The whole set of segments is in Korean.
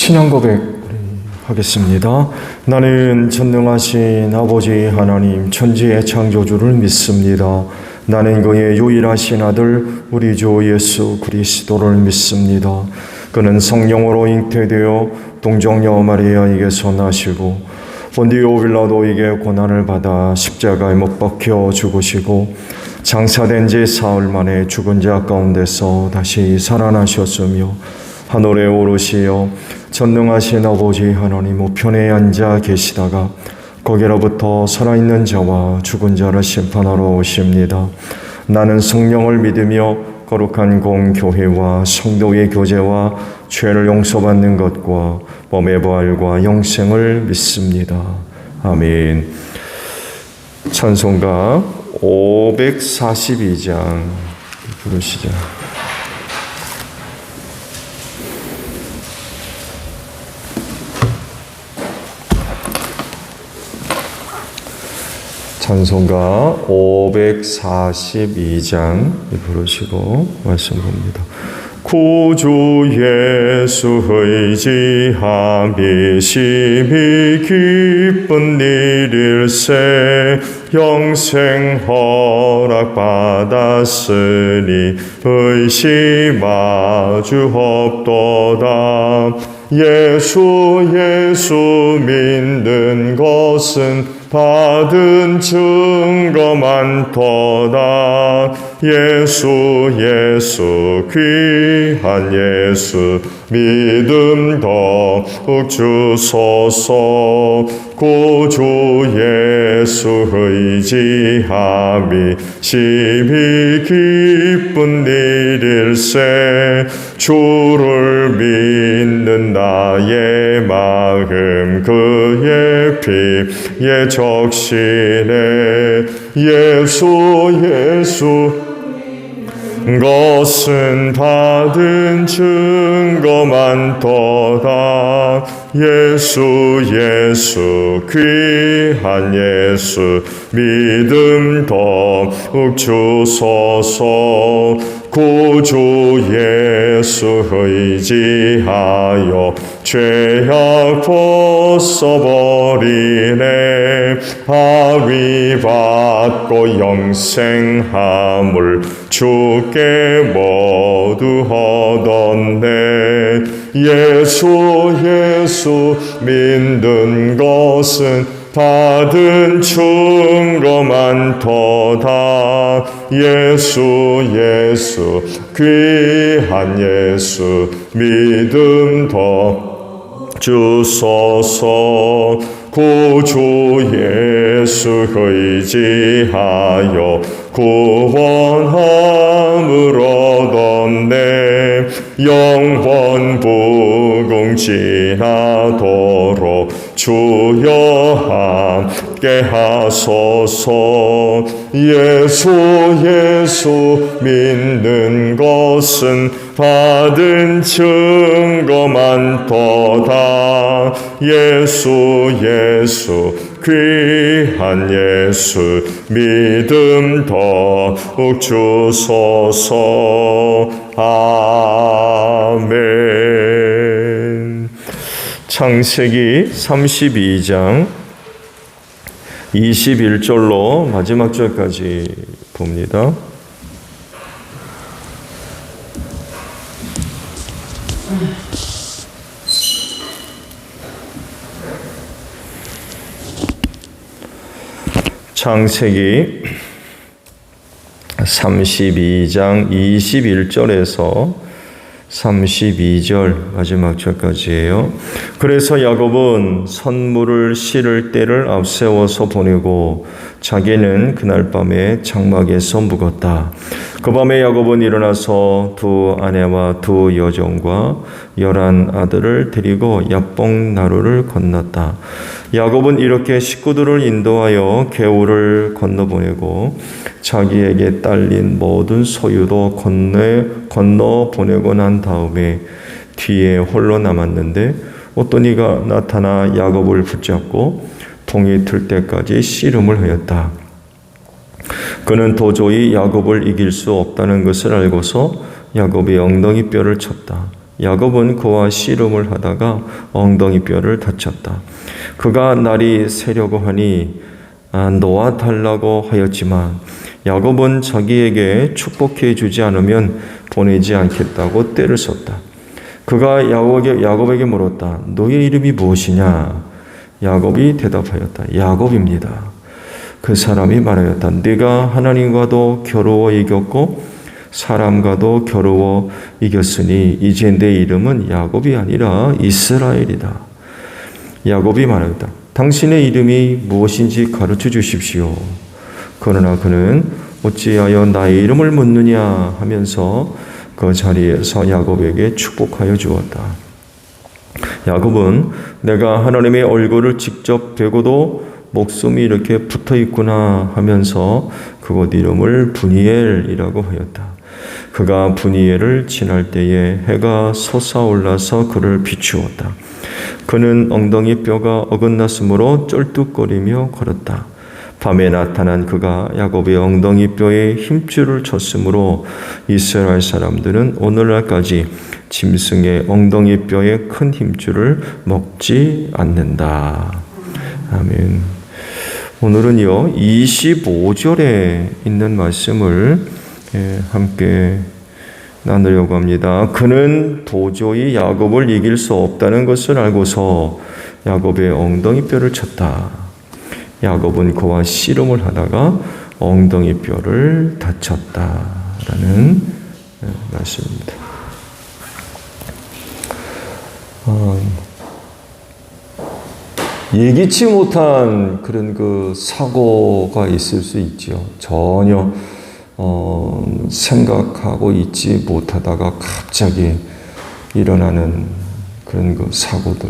신앙 고백 하겠습니다. 나는 전능하신 아버지 하나님 천지의 창조주를 믿습니다. 나는 그의 유일하신 아들 우리 주 예수 그리스도를 믿습니다. 그는 성령으로 잉태되어 동정녀 마리아에게서 나시고 본디오 빌라도에게 고난을 받아 십자가에 못 박혀 죽으시고 장사된 지 사흘 만에 죽은 자 가운데서 다시 살아나셨으며 하늘에 오르시어 전능하신 아버지 하나님 우편에 앉아 계시다가 거기로부터 살아있는 자와 죽은 자를 심판하러 오십니다. 나는 성령을 믿으며 거룩한 공교회와 성도의 교제와 죄를 용서받는 것과 몸의 부활과 영생을 믿습니다. 아멘. 찬송가 542장 부르시죠. 찬송가 542장 부르시고 말씀 봅니다. 구주 예수 의지함이 심히 기쁜 일일세 영생 허락받았으니 의심하주 없도다. 예수 믿는 것은 받은 증거 많도다. 예수 귀한 예수 믿음 더욱 주소서. 구주 예수 의지함이 심히 기쁜 일일세 주를 믿는 나의 마음 그의 피에 적시네. 예수 것은 받은 증거 많도다. 예수 귀한 예수 믿음 더욱 주소서. 구주 예수 의지하여 죄악 벗어버리네. 하위 받고 영생함을 주께 모두 얻었네. 예수 믿는 것은 받은 증거 많도다. 예수 귀한 예수 믿음 더 주소서. 구주 예수 의지하여 구원함을 얻었네. 영원 부궁지나도록 주여 함께 하소서. 예수 믿는 것은 받은 증거 많도다. 예수 귀한 예수 믿음 더욱 주소서. 아멘. 창세기 32장 21절로 마지막 절까지 봅니다. 창세기 32장 21절에서 32절 마지막 절까지예요. 그래서 야곱은 선물을 실을 때를 앞세워서 보내고 자기는 그날 밤에 장막에서 묵었다. 그 밤에 야곱은 일어나서 두 아내와 두 여종과 11 아들을 데리고 야복 나루를 건넜다. 야곱은 이렇게 식구들을 인도하여 개울을 건너보내고 자기에게 딸린 모든 소유도 건너 보내고 난 다음에 뒤에 홀로 남았는데 어떤 이가 나타나 야곱을 붙잡고 동이 틀 때까지 씨름을 하였다. 그는 도저히 야곱을 이길 수 없다는 것을 알고서 야곱의 엉덩이 뼈를 쳤다. 야곱은 그와 씨름을 하다가 엉덩이 뼈를 다쳤다. 그가 날이 새려고 하니 놓아달라고 하였지만 야곱은 자기에게 축복해 주지 않으면 보내지 않겠다고 떼를 썼다. 그가 야곱에게 물었다. 너의 이름이 무엇이냐? 야곱이 대답하였다. 야곱입니다. 그 사람이 말하였다. 네가 하나님과도 겨루어 이겼고 사람과도 겨루어 이겼으니 이제 내 이름은 야곱이 아니라 이스라엘이다. 야곱이 말하였다. 당신의 이름이 무엇인지 가르쳐 주십시오. 그러나 그는 어찌하여 나의 이름을 묻느냐 하면서 그 자리에서 야곱에게 축복하여 주었다. 야곱은 내가 하나님의 얼굴을 직접 뵈고도 목숨이 이렇게 붙어 있구나 하면서 그곳 이름을 브니엘이라고 하였다. 그가 브니엘을 지날 때에 해가 솟아올라서 그를 비추었다. 그는 엉덩이 뼈가 어긋났으므로 쩔뚝거리며 걸었다. 밤에 나타난 그가 야곱의 엉덩이 뼈에 힘줄을 쳤으므로 이스라엘 사람들은 오늘날까지 짐승의 엉덩이 뼈에 큰 힘줄을 먹지 않는다. 아멘. 오늘은요 25절에 있는 말씀을 함께 나누려고 합니다. 그는 도저히 야곱을 이길 수 없다는 것을 알고서 야곱의 엉덩이 뼈를 쳤다. 야곱은 그와 씨름을 하다가 엉덩이 뼈를 다쳤다라는 말씀입니다. 예기치 못한 그런 그 사고가 있을 수 있죠. 전혀 생각하고 있지 못하다가 갑자기 일어나는 그런 그 사고들.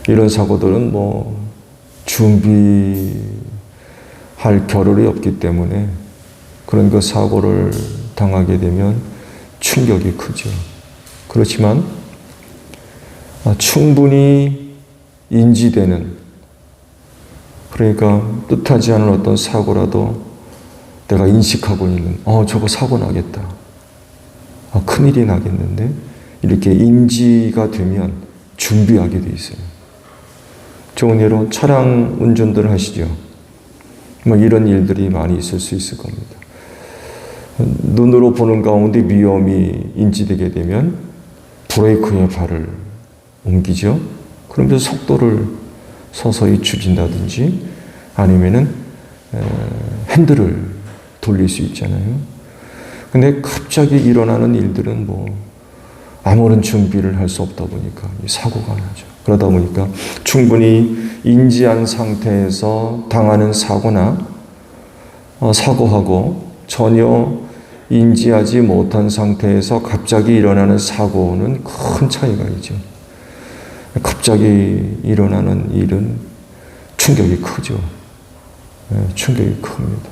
이런 사고들은 뭐 준비할 겨를이 없기 때문에 그런 그 사고를 당하게 되면 충격이 크죠. 그렇지만 충분히 인지되는, 그러니까 뜻하지 않은 어떤 사고라도 내가 인식하고 있는 저거 사고 나겠다, 큰일이 나겠는데, 이렇게 인지가 되면 준비하게 돼 있어요. 좋은 예로 차량 운전들 하시죠. 이런 일들이 많이 있을 수 있을 겁니다. 눈으로 보는 가운데 위험이 인지되게 되면 브레이크에 발을 옮기죠. 그러면서 속도를 서서히 줄인다든지 아니면은 핸들을 돌릴 수 있잖아요. 근데 갑자기 일어나는 일들은 뭐 아무런 준비를 할 수 없다 보니까 사고가 나죠. 그러다 보니까 충분히 인지한 상태에서 당하는 사고나 사고하고 전혀 인지하지 못한 상태에서 갑자기 일어나는 사고는 큰 차이가 있죠. 갑자기 일어나는 일은 충격이 크죠. 충격이 큽니다.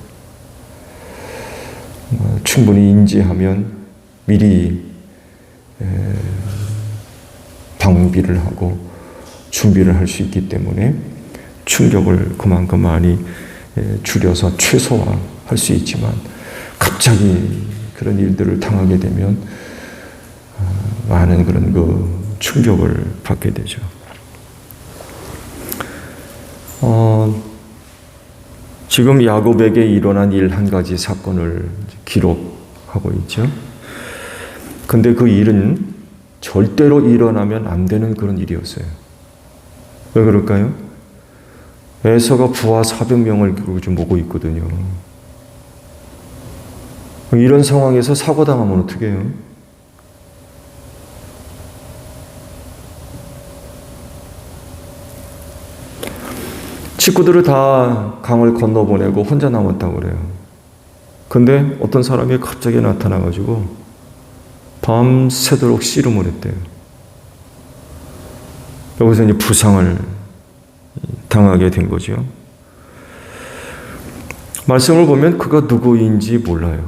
충분히 인지하면 미리 방비를 하고 준비를 할 수 있기 때문에 충격을 그만큼 많이 줄여서 최소화할 수 있지만 갑자기 그런 일들을 당하게 되면 많은 그런 그 충격을 받게 되죠. 지금 야곱에게 일어난 일 한 가지 사건을 기록하고 있죠. 근데 그 일은 절대로 일어나면 안 되는 그런 일이었어요. 왜 그럴까요? 에서가 부하 400명을 좀 모고 있거든요. 이런 상황에서 사고당하면 어떻게 해요? 식구들을 다 강을 건너보내고 혼자 남았다고 그래요. 근데 어떤 사람이 갑자기 나타나가지고 밤새도록 씨름을 했대요. 여기서 이제 부상을 당하게 된 거죠. 말씀을 보면 그가 누구인지 몰라요.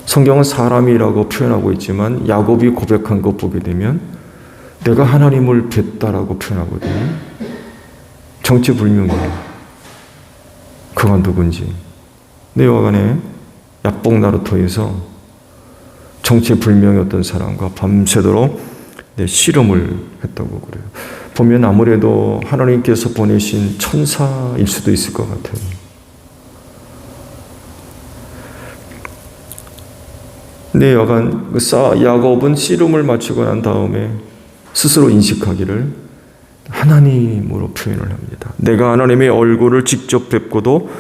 성경은 사람이라고 표현하고 있지만 야곱이 고백한 것 보게 되면 내가 하나님을 뵀다라고 표현하거든요. 정체불명이에요. 그가 누군지. 근데 여하간에 야복 나루터에서 정체불명이었던 사람과 밤새도록 씨름을 했다고 그래요. 보면 아무래도 하나님께서 보내신 천사일 수도 있을 것 같아요. 네, 여간 야곱은 씨름을 마치고 난 다음에 스스로 인식하기를 하나님으로 표현을 합니다. 내가 하나님의 얼굴을 직접 뵙고도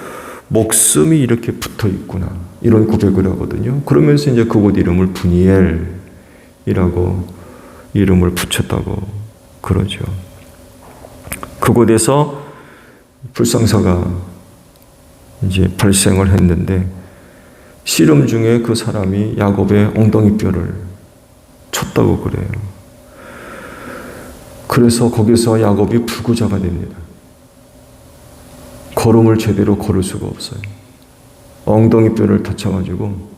목숨이 이렇게 붙어 있구나. 이런 고백을 하거든요. 그러면서 이제 그곳 이름을 분이엘이라고 이름을 붙였다고 그러죠. 그곳에서 불상사가 이제 발생을 했는데 씨름 중에 그 사람이 야곱의 엉덩이 뼈를 쳤다고 그래요. 그래서 거기서 야곱이 불구자가 됩니다. 걸음을 제대로 걸을 수가 없어요. 엉덩이 뼈를 다쳐가지고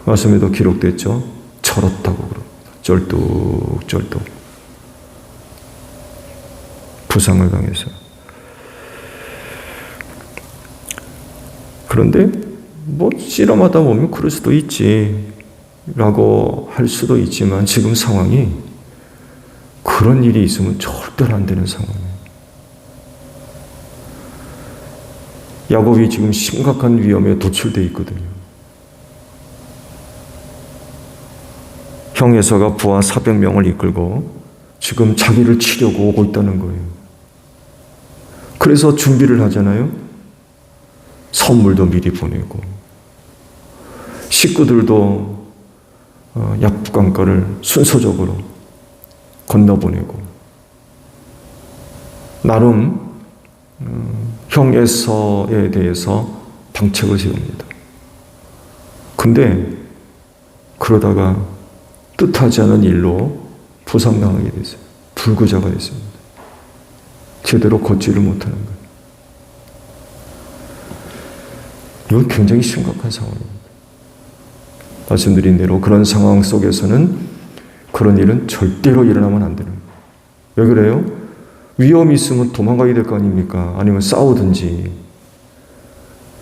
말씀에도 기록됐죠. 절었다고 그럽니다. 쩔뚝쩔뚝 부상을 당해서. 그런데 뭐 씨름하다 보면 그럴 수도 있지 라고 할 수도 있지만 지금 상황이 그런 일이 있으면 절대로 안 되는 상황이에요. 야곱이 지금 심각한 위험에 노출되어 있거든요. 형 에서가 부하 400명을 이끌고 지금 자기를 치려고 오고 있다는 거예요. 그래서 준비를 하잖아요. 선물도 미리 보내고 식구들도 약강가를 순서적으로 건너보내고 나름 형 에서에 대해서 방책을 세웁니다. 근데 그러다가 뜻하지 않은 일로 부상당하게 됐어요. 불구자가 됐습니다. 제대로 걷지를 못하는 거예요. 이건 굉장히 심각한 상황입니다. 말씀드린 대로 그런 상황 속에서는 그런 일은 절대로 일어나면 안 되는 거예요. 왜 그래요? 위험이 있으면 도망가야 될 거 아닙니까? 아니면 싸우든지.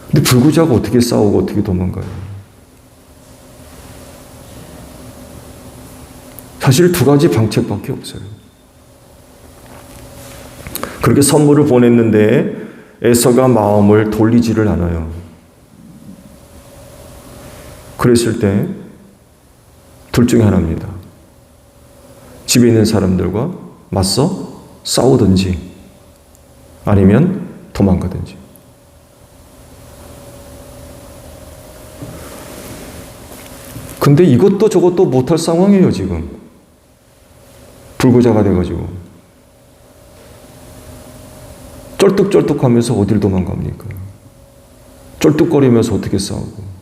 근데 불구자가 어떻게 싸우고 어떻게 도망가요? 사실 두 가지 방책밖에 없어요. 그렇게 선물을 보냈는데 에서가 마음을 돌리지를 않아요. 그랬을 때 둘 중에 하나입니다. 집에 있는 사람들과 맞서 싸우든지 아니면 도망가든지. 근데 이것도 저것도 못할 상황이에요, 지금. 불구자가 돼가지고. 쩔뚝쩔뚝하면서 어딜 도망갑니까? 쩔뚝거리면서 어떻게 싸우고.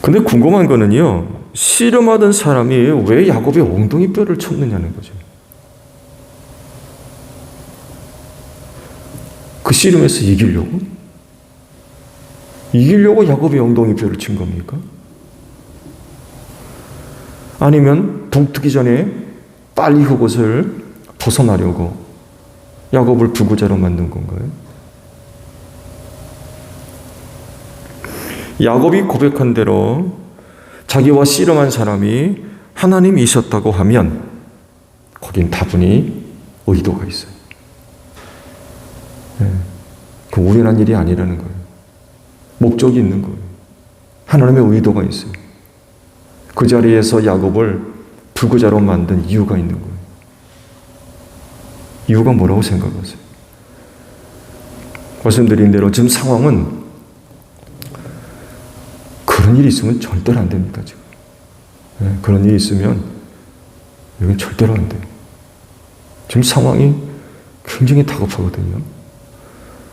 근데 궁금한 거는요, 씨름하던 사람이 왜 야곱의 엉덩이 뼈를 쳤느냐는 거죠. 그 씨름에서 이기려고? 이기려고 야곱의 엉덩이 뼈를 친 겁니까? 아니면 동트기 전에 빨리 그것을 벗어나려고 야곱을 불구자로 만든 건가요? 야곱이 고백한 대로 자기와 씨름한 사람이 하나님이셨다고 하면 거긴 다분히 의도가 있어요. 그 우연한 일이 아니라는 거예요. 목적이 있는 거예요. 하나님의 의도가 있어요. 그 자리에서 야곱을 불구자로 만든 이유가 있는 거예요. 이유가 뭐라고 생각하세요? 말씀드린 대로 지금 상황은 그런 일이 있으면 절대로 안 됩니다, 지금. 그런 일이 있으면 이건 절대로 안 돼요. 지금 상황이 굉장히 다급하거든요.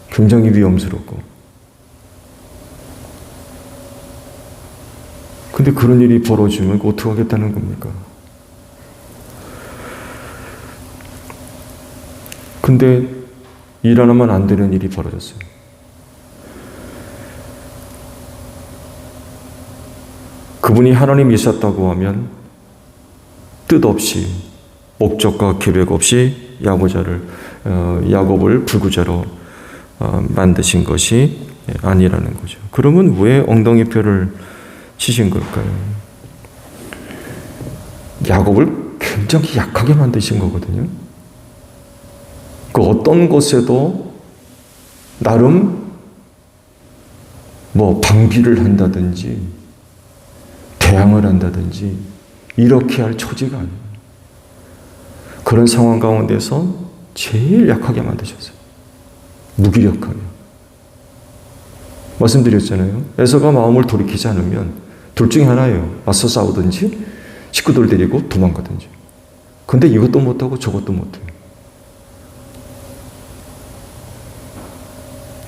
굉장히 위험스럽고. 근데 그런 일이 벌어지면 어떻게 하겠다는 겁니까? 근데 일어나면 안 되는 일이 벌어졌어요. 그분이 하나님이셨다고 하면 뜻없이 목적과 계획 없이 야곱을 불구자로 만드신 것이 아니라는 거죠. 그러면 왜 엉덩이뼈를 치신 걸까요? 야곱을 굉장히 약하게 만드신 거거든요. 그 어떤 것에도 나름 방비를 한다든지 대항을 한다든지 이렇게 할 처지가 아니에요. 그런 상황 가운데서 제일 약하게 만드셨어요. 무기력하게. 말씀드렸잖아요. 에서가 마음을 돌이키지 않으면 둘 중에 하나예요. 맞서 싸우든지 식구들 데리고 도망가든지. 근데 이것도 못하고 저것도 못해요.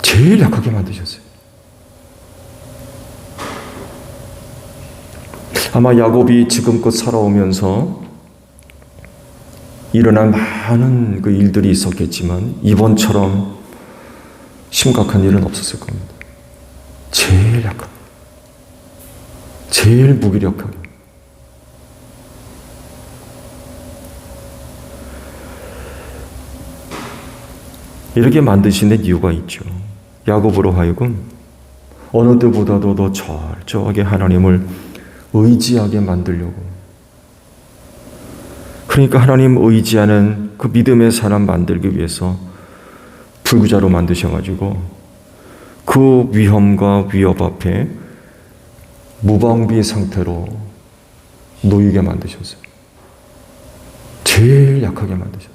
제일 약하게 만드셨어요. 아마 야곱이 지금껏 살아오면서 일어난 많은 그 일들이 있었겠지만 이번처럼 심각한 일은 없었을 겁니다. 제일 약하게, 제일 무기력하게. 이렇게 만드시는 이유가 있죠. 야곱으로 하여금 어느 때보다도 더 철저하게 하나님을 의지하게 만들려고. 그러니까 하나님 의지하는 그 믿음의 사람 만들기 위해서 불구자로 만드셔가지고 그 위험과 위협 앞에 무방비 상태로 놓이게 만드셨어요. 제일 약하게 만드셨어요.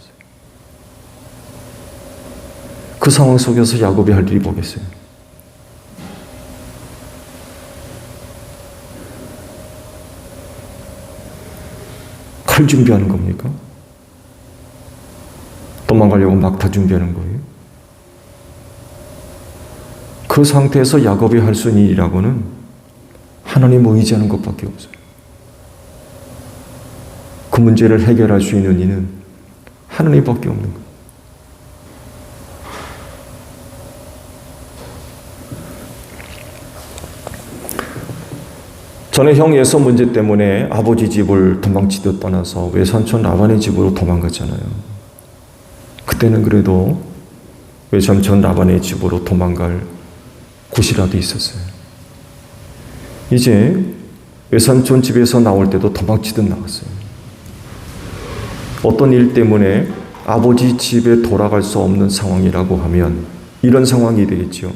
그 상황 속에서 야곱이 할 일이 뭐겠어요? 칼 준비하는 겁니까? 도망가려고 막타 준비하는 거예요? 그 상태에서 야곱이 할 수 있는 일이라고는 하나님 의지하는 것밖에 없어요. 그 문제를 해결할 수 있는 이는 하나님밖에 없는 거예요. 전에 형 에서 문제 때문에 아버지 집을 도망치듯 떠나서 외삼촌 라반의 집으로 도망갔잖아요. 그때는 그래도 외삼촌 라반의 집으로 도망갈 곳이라도 있었어요. 이제 외삼촌 집에서 나올 때도 도망치듯 나갔어요. 어떤 일 때문에 아버지 집에 돌아갈 수 없는 상황이라고 하면 이런 상황이 되겠죠.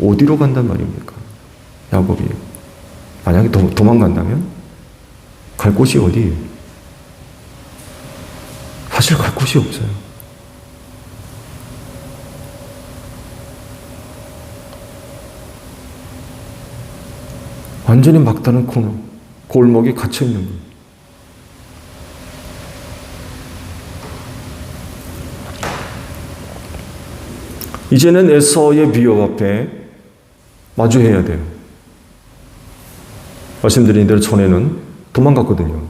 어디로 간단 말입니까? 야곱이. 만약에 도망간다면 갈 곳이 어디예요? 사실 갈 곳이 없어요. 완전히 막다른 코너, 골목에 갇혀 있는 거예요. 이제는 에서의 위협 앞에 마주해야 돼요. 말씀드린 대로 전에는 도망갔거든요.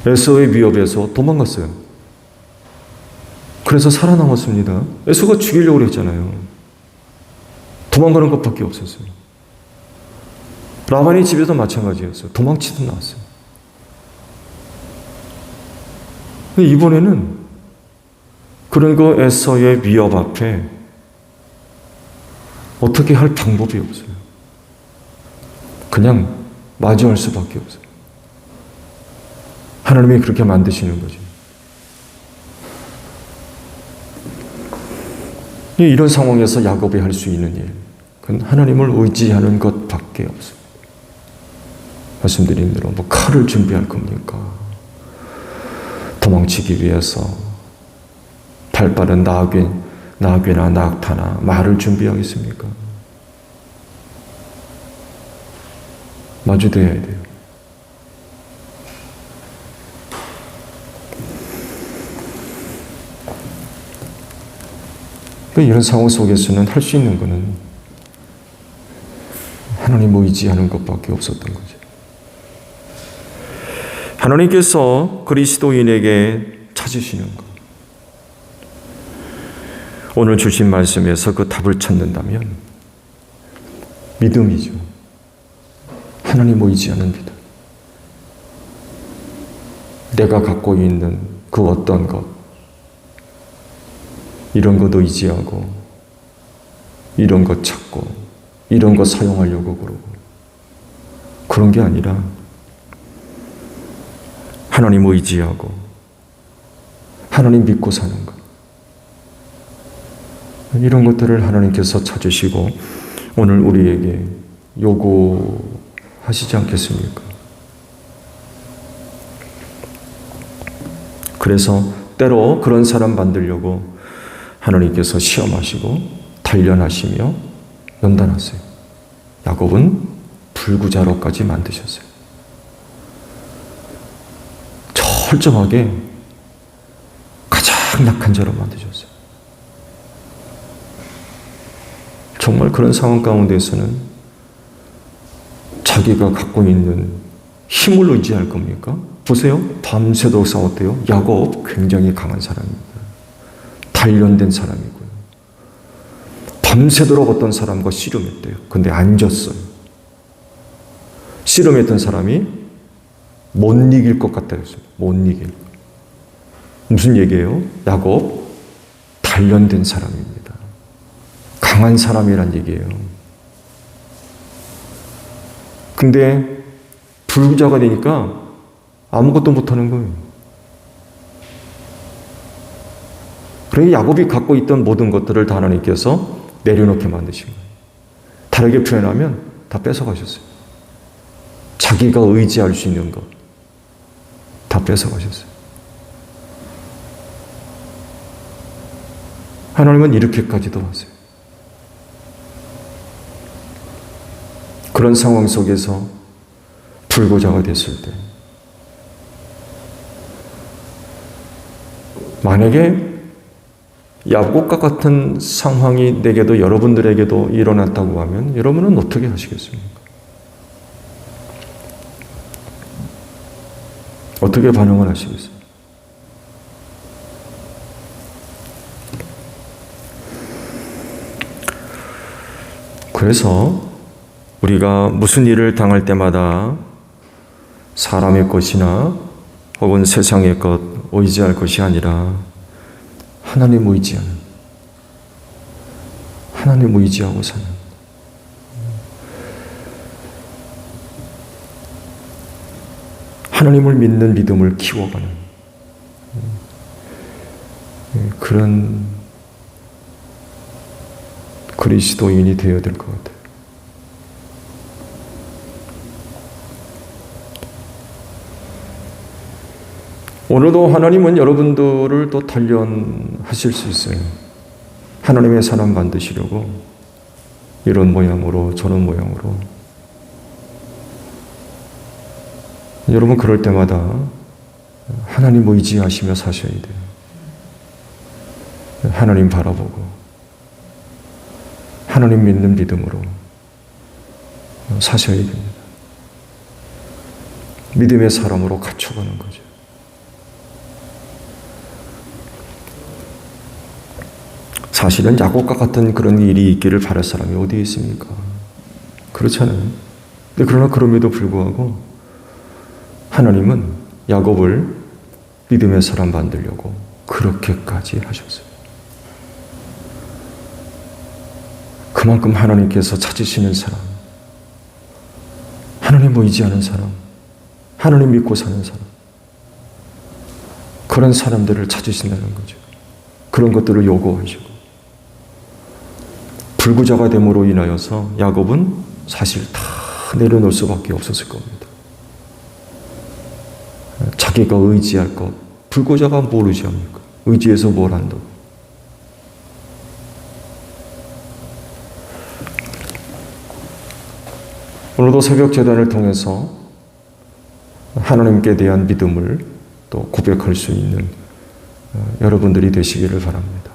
에서의 위협에서 도망갔어요. 그래서 살아남았습니다. 에서가 죽이려고 했잖아요. 도망가는 것밖에 없었어요. 라반의 집에도 마찬가지였어요. 도망치듯 나왔어요. 근데 이번에는 그런 거 에서의 위협 앞에 어떻게 할 방법이 없어요. 그냥 마주할 수밖에 없어요. 하나님이 그렇게 만드시는 거죠. 이런 상황에서 야곱이 할 수 있는 일, 그건 하나님을 의지하는 것밖에 없어요. 말씀드린 대로 칼을 준비할 겁니까? 도망치기 위해서 발빠른 나귀나 낙타나 말을 준비하겠습니까? 마주대해야 돼요. 이런 상황 속에서는 할 수 있는 것은 하나님 의지하는 것밖에 없었던 거죠. 하나님께서 그리스도인에게 찾으시는 것. 오늘 주신 말씀에서 그 답을 찾는다면 믿음이죠. 하나님 의지하는 믿음. 내가 갖고 있는 그 어떤 것, 이런 것 의지하고 이런 것 찾고 이런 것 사용하려고 그러고 그런 게 아니라 하나님 의지하고 하나님 믿고 사는 것, 이런 것들을 하나님께서 찾으시고 오늘 우리에게 요구하시지 않겠습니까? 그래서 때로 그런 사람 만들려고 하나님께서 시험하시고 단련하시며 연단하세요. 야곱은 불구자로까지 만드셨어요. 철저하게 가장 약한 자로 만드셨어요. 정말 그런 상황 가운데서는 자기가 갖고 있는 힘을 의지할 겁니까? 보세요. 밤새도록 싸웠대요. 야곱 굉장히 강한 사람입니다. 단련된 사람이고요. 밤새도록 어떤 사람과 씨름했대요. 근데 안 졌어요. 씨름했던 사람이 못 이길 것 같다고 했어요. 못 이길. 무슨 얘기예요? 야곱 단련된 사람입니다. 강한 사람이란 얘기예요. 근데 불구자가 되니까 아무것도 못하는 거예요. 그러니까 야곱이 갖고 있던 모든 것들을 다 하나님께서 내려놓게 만드신 거예요. 다르게 표현하면 다 뺏어가셨어요. 자기가 의지할 수 있는 것 다 뺏어가셨어요. 하나님은 이렇게까지도 하세요. 그런 상황 속에서 불구자가 됐을 때 만약에 야곱과 같은 상황이 내게도 여러분들에게도 일어났다고 하면 여러분은 어떻게 하시겠습니까? 어떻게 반응을 하시겠어요? 그래서 우리가 무슨 일을 당할 때마다 사람의 것이나 혹은 세상의 것 의지할 것이 아니라 하나님 의지하는, 하나님 의지하고 사는, 하나님을 믿는 믿음을 키워가는 그런 그리스도인이 되어야 될 것 같아요. 오늘도 하나님은 여러분들을 또 단련하실 수 있어요. 하나님의 사람 만드시려고 이런 모양으로 저런 모양으로. 여러분 그럴 때마다 하나님 의지하시며 사셔야 돼요. 하나님 바라보고 하나님 믿는 믿음으로 사셔야 됩니다. 믿음의 사람으로 갖춰가는 거죠. 사실은 야곱과 같은 그런 일이 있기를 바랄 사람이 어디에 있습니까? 그렇잖아요. 근데 그러나 그럼에도 불구하고 하나님은 야곱을 믿음의 사람 만들려고 그렇게까지 하셨어요. 그만큼 하나님께서 찾으시는 사람, 하나님 의지하는 사람, 하나님 믿고 사는 사람, 그런 사람들을 찾으신다는 거죠. 그런 것들을 요구하시고 불구자가 됨으로 인하여서 야곱은 사실 다 내려놓을 수밖에 없었을 겁니다. 자기가 의지할 것, 불구자가 뭘 의지합니까? 의지해서 뭘 한다고? 오늘도 새벽 제단을 통해서 하나님께 대한 믿음을 또 고백할 수 있는 여러분들이 되시기를 바랍니다.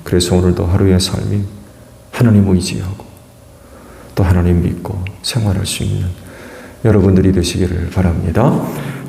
그래서 오늘도 하루의 삶이 하나님 의지하고 또 하나님 믿고 생활할 수 있는 여러분들이 되시기를 바랍니다.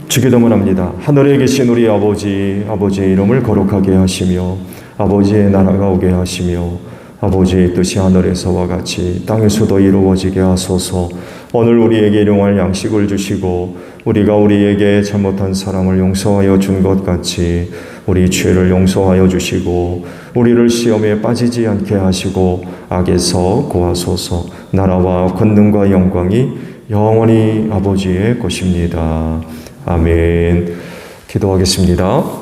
주기도문 합니다. 하늘에 계신 우리 아버지, 아버지의 이름을 거룩하게 하시며 아버지의 나라가 오게 하시며 아버지의 뜻이 하늘에서와 같이 땅에서도 이루어지게 하소서. 오늘 우리에게 일용할 양식을 주시고 우리가 우리에게 잘못한 사람을 용서하여 준 것 같이 우리 죄를 용서하여 주시고 우리를 시험에 빠지지 않게 하시고 악에서 구하소서. 나라와 권능과 영광이 영원히 아버지의 것입니다. 아멘. 기도하겠습니다.